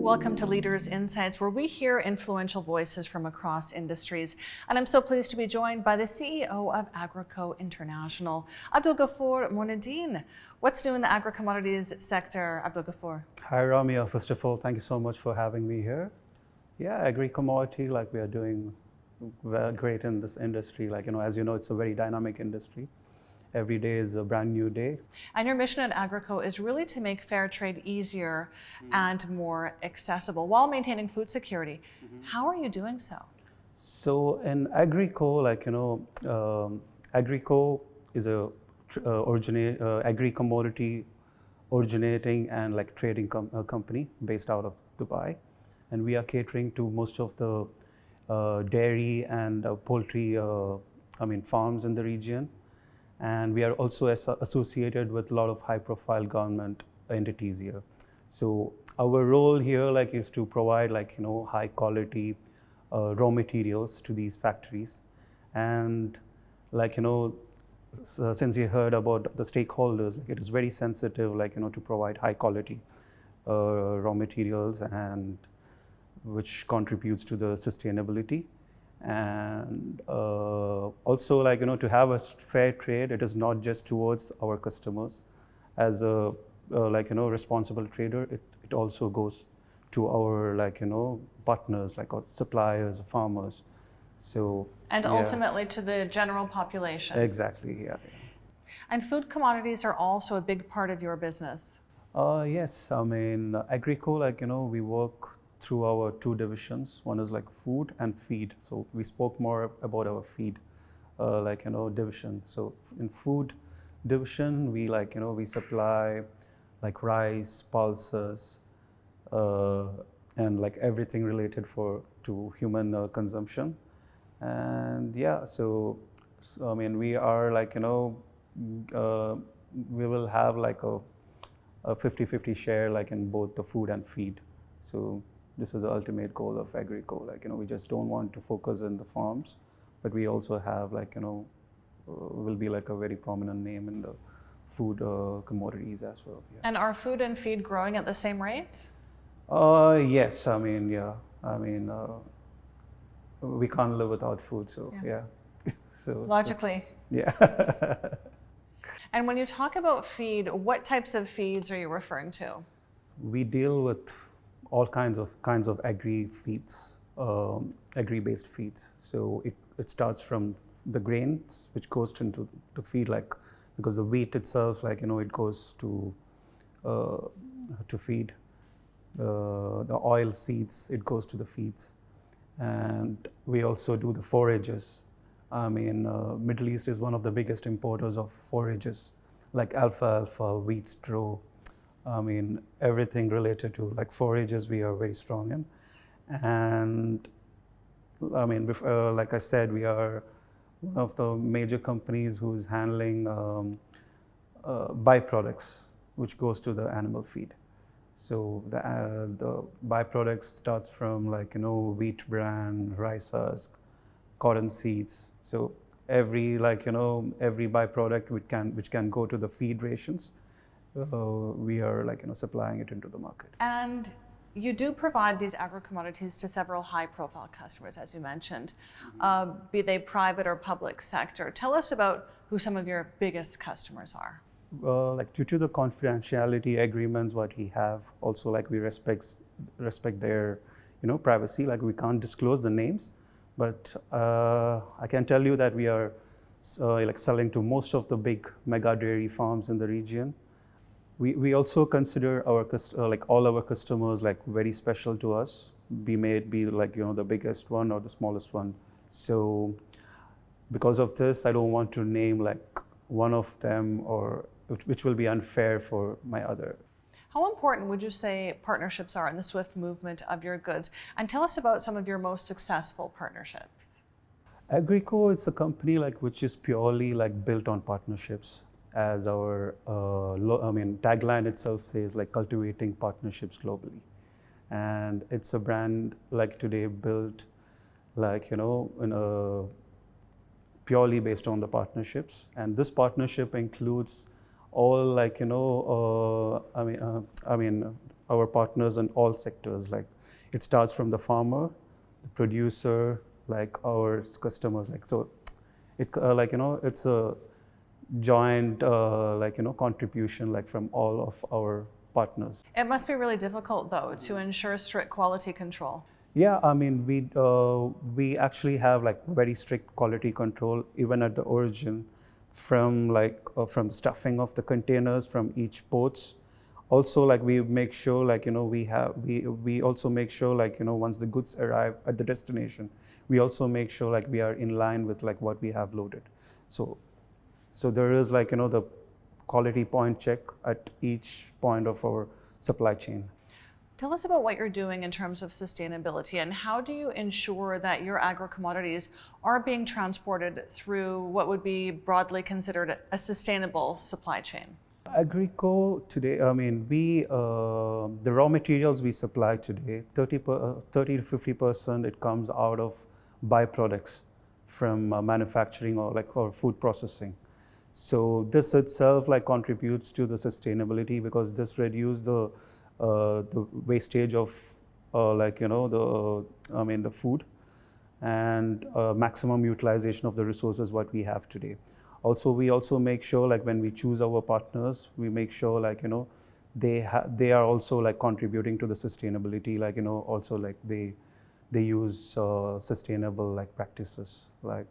Welcome to Leaders Insights, where we hear influential voices from across industries. And I'm so pleased to be joined by the CEO of AGRICO International, Abdul Gafoor Moinudheen. What's new in the agri-commodities sector, Abdul Gafoor? Hi, Ramia. First of all, thank you so much for having me here. Yeah, agri-commodity, we are doing great in this industry. As you know, it's a very dynamic industry. Every day is a brand new day. And your mission at AGRICO is really to make fair trade easier and more accessible while maintaining food security. How are you doing so? So in AGRICO, AGRICO is a agri-commodity originating and trading company based out of Dubai. And we are catering to most of the dairy and poultry farms in the region. And we are also associated with a lot of high-profile government entities here. So our role here is to provide high-quality raw materials to these factories. And since you heard about the stakeholders, it is very sensitive to provide high-quality raw materials, and which contributes to the sustainability. And also to have a fair trade, it is not just towards our customers. As a responsible trader, it also goes to our partners, our suppliers, farmers. So and ultimately to the general population. Exactly, yeah. And food commodities are also a big part of your business. Yes, AGRICO, we work through our two divisions. One is food and feed. So we spoke more about our feed, division. So in food division, we we supply rice, pulses, and everything related to human consumption. And yeah, so we are we will have a 50-50 share in both the food and feed. So this is the ultimate goal of AGRICO. We just don't want to focus on the farms, but we also have will be a very prominent name in the food commodities as well. Yeah. And are food and feed growing at the same rate? Yes, we can't live without food, so yeah. So logically. Yeah. And when you talk about feed, what types of feeds are you referring to? We deal with all kinds of agri-feeds, agri-based feeds. So it starts from the grains, which goes into the feed, because the wheat itself, it goes to feed. The oil seeds, it goes to the feeds. And we also do the forages. Middle East is one of the biggest importers of forages, like alfalfa, wheat straw. Everything related to forages we are very strong in. And like I said, we are one of the major companies who's handling byproducts, which goes to the animal feed. So the byproducts starts from wheat bran, rice husk, cotton seeds. So every every byproduct which can go to the feed rations, we are supplying it into the market. And you do provide these agri-commodities to several high-profile customers, as you mentioned, be they private or public sector. Tell us about who some of your biggest customers are. Due to the confidentiality agreements what we have, also we respect their privacy. We can't disclose the names, but I can tell you that we are selling to most of the big mega dairy farms in the region. We also consider our all our customers very special to us. Be the biggest one or the smallest one. So because of this, I don't want to name one of them, or which will be unfair for my other. How important would you say partnerships are in the swift movement of your goods? And tell us about some of your most successful partnerships. AGRICO, it's a company which is purely built on partnerships. As our tagline itself says, cultivating partnerships globally. And it's a brand today built in a purely based on the partnerships. And this partnership includes all our partners in all sectors. Like it starts from the farmer, the producer, like our customers. Like so, it like it's a joint contribution like from all of our partners. It must be really difficult, though, to ensure strict quality control. Yeah, I mean, we actually have like very strict quality control even at the origin, from from stuffing of the containers from each ports. Also, like we make sure like we also make sure like once the goods arrive at the destination, we also make sure like we are in line with like what we have loaded. So there is like the quality point check at each point of our supply chain. Tell us about what you're doing in terms of sustainability, and how do you ensure that your agri-commodities are being transported through what would be broadly considered a sustainable supply chain? AGRICO today, I mean, the raw materials we supply today, 30 to 50%, it comes out of byproducts from manufacturing or food processing. So this itself like contributes to the sustainability, because this reduces the wastage of the food, and maximum utilization of the resources what we have today. Also, we also make sure like when we choose our partners, we make sure like they are also like contributing to the sustainability, like also like they use sustainable like practices, like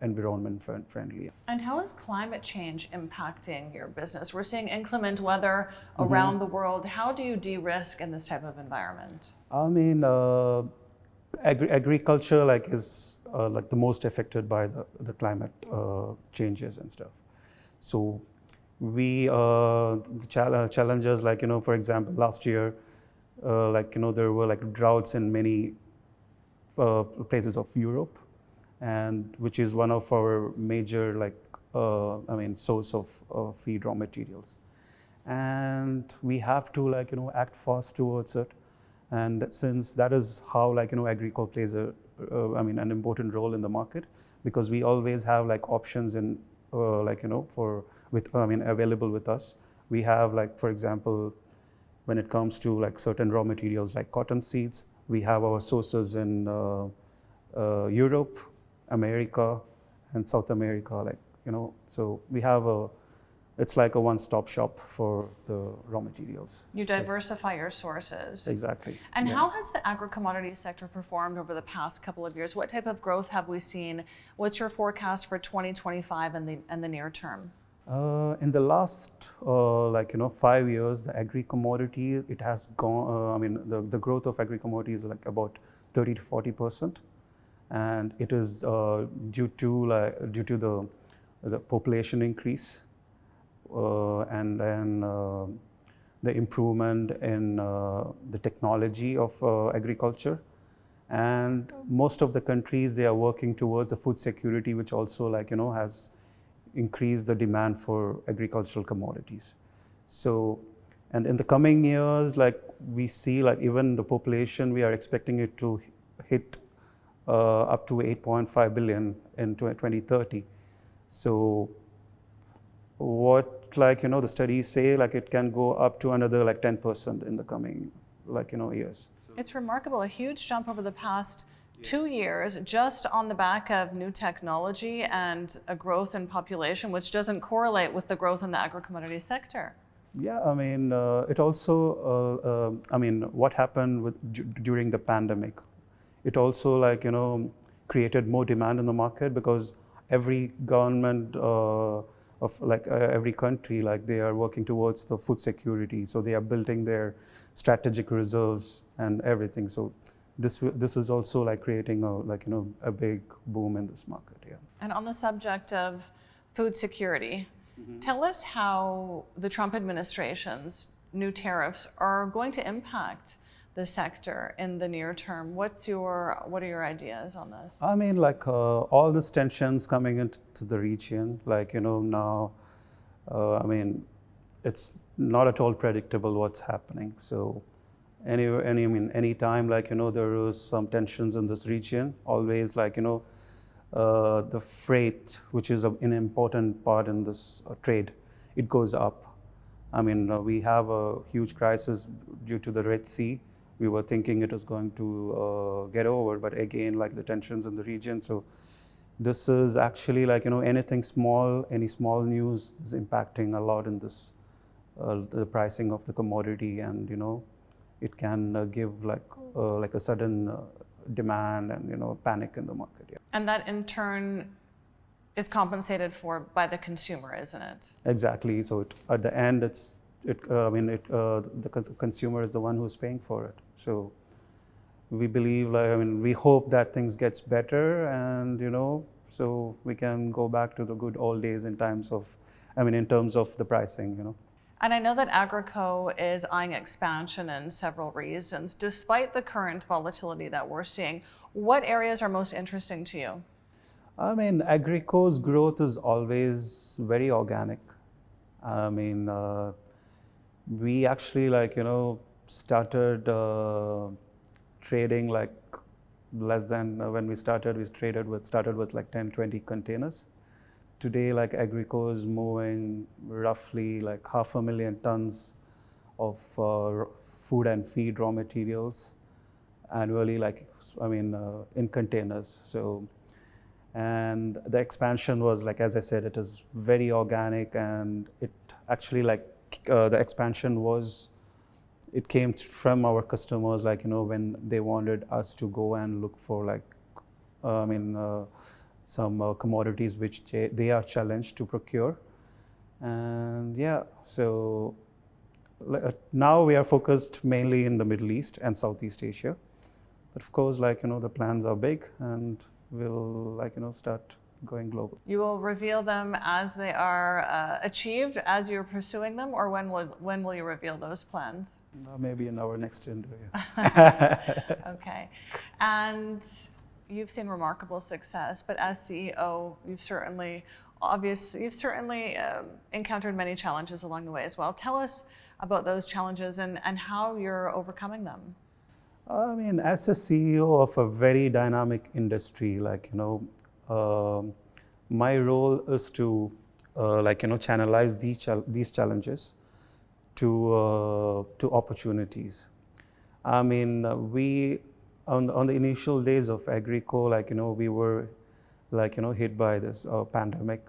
environment friendly. And how is climate change impacting your business? We're seeing inclement weather around the world. How do you de-risk in this type of environment? I mean, agriculture like is like the most affected by the climate changes and stuff. So we the challenges like for example last year there were like droughts in many places of Europe, and which is one of our major like source of feed raw materials, and we have to like act fast towards it. And since that is how like AGRICO plays an important role in the market, because we always have like options in available with us. We have like, for example, when it comes to like certain raw materials like cotton seeds, we have our sources in Europe, America, and South America. So we have it's like a one-stop shop for the raw materials. You diversify your sources. Exactly. And how has the agri-commodities sector performed over the past couple of years? What type of growth have we seen? What's your forecast for 2025 and the near term? In the last 5 years, the agri-commodity, it has gone. The growth of agri-commodities is like about 30 to 40%, and it is due to the population increase. And then the improvement in the technology of agriculture, and most of the countries, they are working towards the food security, which also has increased the demand for agricultural commodities. So, and in the coming years, like we see like even the population, we are expecting it to hit up to 8.5 billion in 2030. So what the studies say like it can go up to another like 10% in the coming years. It's remarkable, a huge jump over the past 2 years just on the back of new technology and a growth in population, which doesn't correlate with the growth in the agri-commodity sector. Yeah, I mean, it also, what happened during the pandemic, it also created more demand in the market, because every government of every country, like they are working towards the food security, so they are building their strategic reserves and everything. So this is also like creating a big boom in this market. Yeah. And on the subject of food security, tell us how the Trump administration's new tariffs are going to impact the sector in the near term. What are your ideas on this? I mean, all these tensions coming into the region, now, it's not at all predictable what's happening. So anytime there is some tensions in this region, always the freight, which is an important part in this trade, it goes up. I mean, we have a huge crisis due to the Red Sea. We were thinking it was going to get over, but again, like the tensions in the region. So this is actually like, anything small, any small news is impacting a lot in this, the pricing of the commodity, and, it can give like a sudden demand and, panic in the market. Yeah. And that in turn is compensated for by the consumer, isn't it? Exactly. So at the end, the consumer is the one who's paying for it. So we believe, we hope that things gets better, and so we can go back to the good old days in terms of the pricing. And I know that AGRICO is eyeing expansion in several reasons. Despite the current volatility that we're seeing, what areas are most interesting to you? AGRICO's growth is always very organic. We actually started trading like less than when we started with like 10, 20 containers. Today, like AGRICO is moving roughly like 500,000 tons of food and feed raw materials annually, in containers. So, and the expansion was, like, as I said, it is very organic, and it actually the expansion was, it came from our customers, when they wanted us to go and look for some commodities which they are challenged to procure. And yeah, so now we are focused mainly in the Middle East and Southeast Asia. But of course, the plans are big, and we'll start going global. You will reveal them as they are achieved, as you're pursuing them, or when will you reveal those plans? Maybe in our next interview. Okay. And you've seen remarkable success, but as CEO, you've certainly encountered many challenges along the way as well. Tell us about those challenges and how you're overcoming them. As a CEO of a very dynamic industry, my role is to channelize these challenges to opportunities. We on the initial days of AGRICO, we were hit by this pandemic,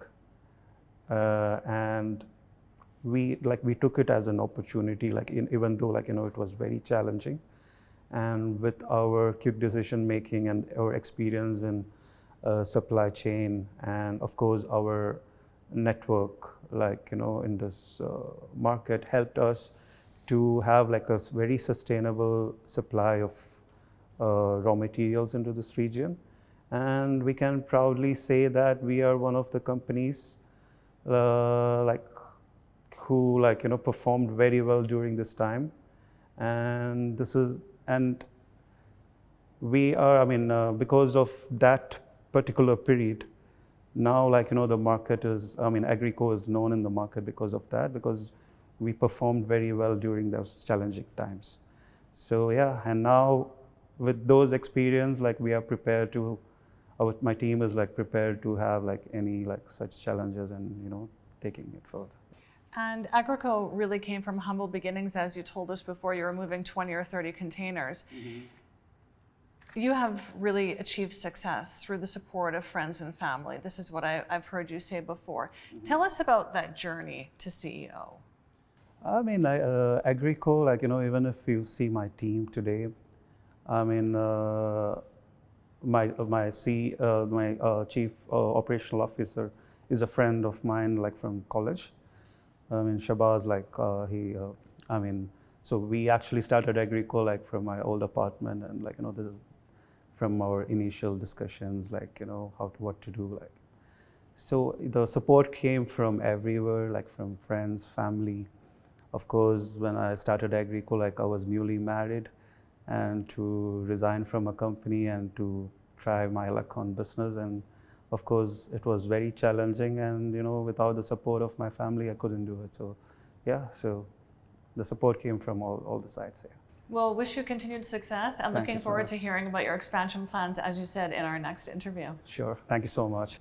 and we took it as an opportunity, even though it was very challenging. And with our quick decision making and our experience in supply chain, and of course our network in this market, helped us to have a very sustainable supply of raw materials into this region. And we can proudly say that we are one of the companies who performed very well during this time. And we are, because of that particular period, now the market is, AGRICO is known in the market because of that, because we performed very well during those challenging times. So yeah, and now with those experience, we are prepared to, my team is prepared to have any such challenges, and taking it further. And AGRICO really came from humble beginnings, as you told us before. You were moving 20 or 30 containers. Mm-hmm. You have really achieved success through the support of friends and family. This is what I've heard you say before. Mm-hmm. Tell us about that journey to CEO. AGRICO, even if you see my team today, my chief operational officer is a friend of mine, from college. Shabazz, so we actually started AGRICO from my old apartment, and from our initial discussions, what to do, So the support came from everywhere, from friends, family. Of course, when I started AGRICO, I was newly married, and to resign from a company and to try my luck on business. And of course, it was very challenging, and without the support of my family, I couldn't do it. So yeah, so the support came from all the sides. Yeah. Well, wish you continued success, and looking forward to hearing about your expansion plans, as you said, in our next interview. Sure. Thank you so much.